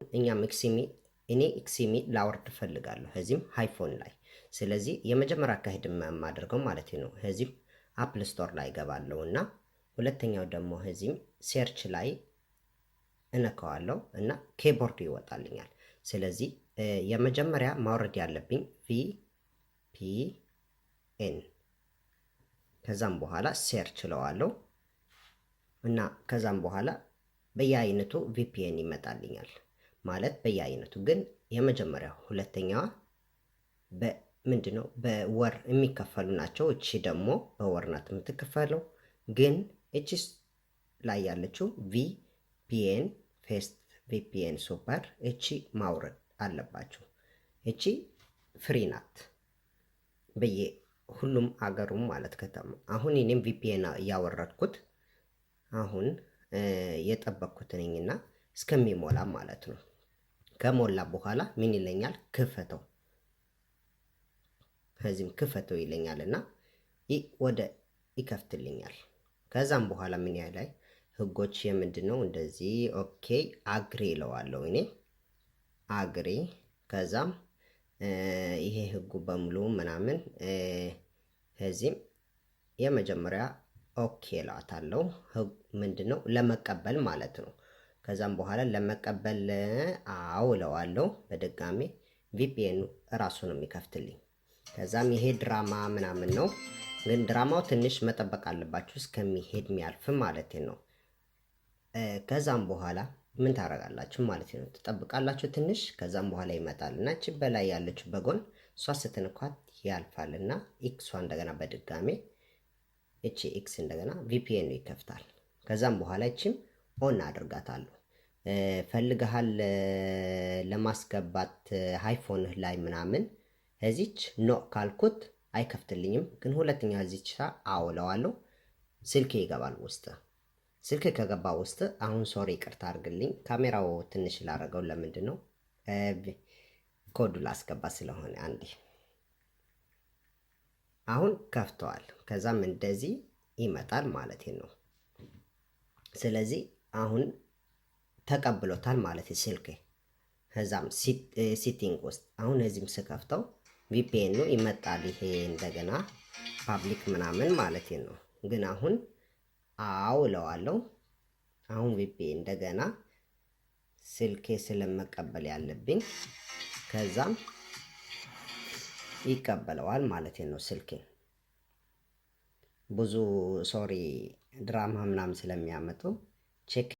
እኛ እኔ ኤክሲሚ ላወርድ ፈልጋለሁ እዚህም ሃይፎን ላይ። ስለዚህ የመጀመሪያ አካሄድ የማደርገው ማለት ነው እዚህም አፕል ስቶር ላይ ገባለሁ እና ሁለተኛው ደግሞ እዚህም ሴርች ላይ እነካዋለሁ እና ኬቦርድ ይወጣልኛል። ስለዚህ የመጀመሪያ ማውረድ ያለብኝ VPN ከዛም በኋላ ሴርች እለዋለሁ እና ከዛም በኋላ በየአይነቱ VPN ይመጣልኛል። ማለት በየአይነቱ ግን የመጀመሪያው ሁለተኛዋ በምንድነው በወር የሚከፈሉ ናቸው። እቺ ደግሞ በወር ናት የምትከፈለው። ግን እቺስ ላይ ያለችው VPN ፌስት VPN ሱፐር እቺ ማውረድ አለባችሁ። እቺ ፍሪ ናት በየ ሁሉም አገሩም ማለት ከተማ። አሁን እኔም VPN እያወረድኩት አሁን የጠበቅኩት ነኝና እስከሚሞላ ማለት ነው። ከሞላ በኋላ ምን ይለኛል? ክፈተው። ከዚህም ክፈተው ይለኛልና ወደ ይከፍትልኛል። ከዛም በኋላ ምን ያህል ህጎች የምንድነው እንደዚህ ኦኬ አግሪ እለዋለሁ እኔ አግሪ። ከዛም ይሄ ህጉ በሙሉ ምናምን ከዚህም የመጀመሪያ ኦኬ እላታለሁ። ምንድነው ለመቀበል ማለት ነው። ከዛም በኋላ ለመቀበል አዎ እለዋለሁ በድጋሚ VPN ራሱ ነው የሚከፍትልኝ። ከዛም ይሄ ድራማ ምናምን ነው፣ ግን ድራማው ትንሽ መጠበቅ አለባችሁ እስከሚሄድ የሚያልፍ ማለት ነው። ከዛም በኋላ ምን ታደርጋላችሁ ማለት ነው? ትጠብቃላችሁ ትንሽ። ከዛም በኋላ ይመጣል እና እቺ በላይ ያለችው በጎን እሷ ስትንኳት ያልፋል እና ኤክሷ እንደገና በድጋሚ እቺ ኤክስ እንደገና VPN ይከፍታል። ከዛም በኋላ እቺም ኦን አድርጋታለሁ። ፈልገሃል ለማስገባት አይፎንህ ላይ ምናምን እዚች ኖ ካልኩት አይከፍትልኝም። ግን ሁለተኛ እዚች አውለዋለሁ። ስልኬ ይገባል ውስጥ። ስልክ ከገባ ውስጥ አሁን ሶሪ ይቅርታ አድርግልኝ፣ ካሜራው ትንሽ ላደረገው። ለምንድን ነው ኮዱ ላስገባ ስለሆነ አንዴ። አሁን ከፍተዋል። ከዛም እንደዚህ ይመጣል ማለት ነው። ስለዚህ አሁን ተቀብሎታል ማለት ስልኬ። ከዛም ሲቲንግ ውስጥ አሁን እዚህም ስከፍተው VPN ይመጣል። ይሄ እንደገና ፓብሊክ ምናምን ማለት ነው። ግን አሁን አው እለዋለሁ። አሁን VPN እንደገና ስልኬ ስለመቀበል ያለብኝ ከዛም ይቀበለዋል ማለት ነው ስልኬ። ብዙ ሶሪ ድራማ ምናምን ስለሚያመጡ ቼክ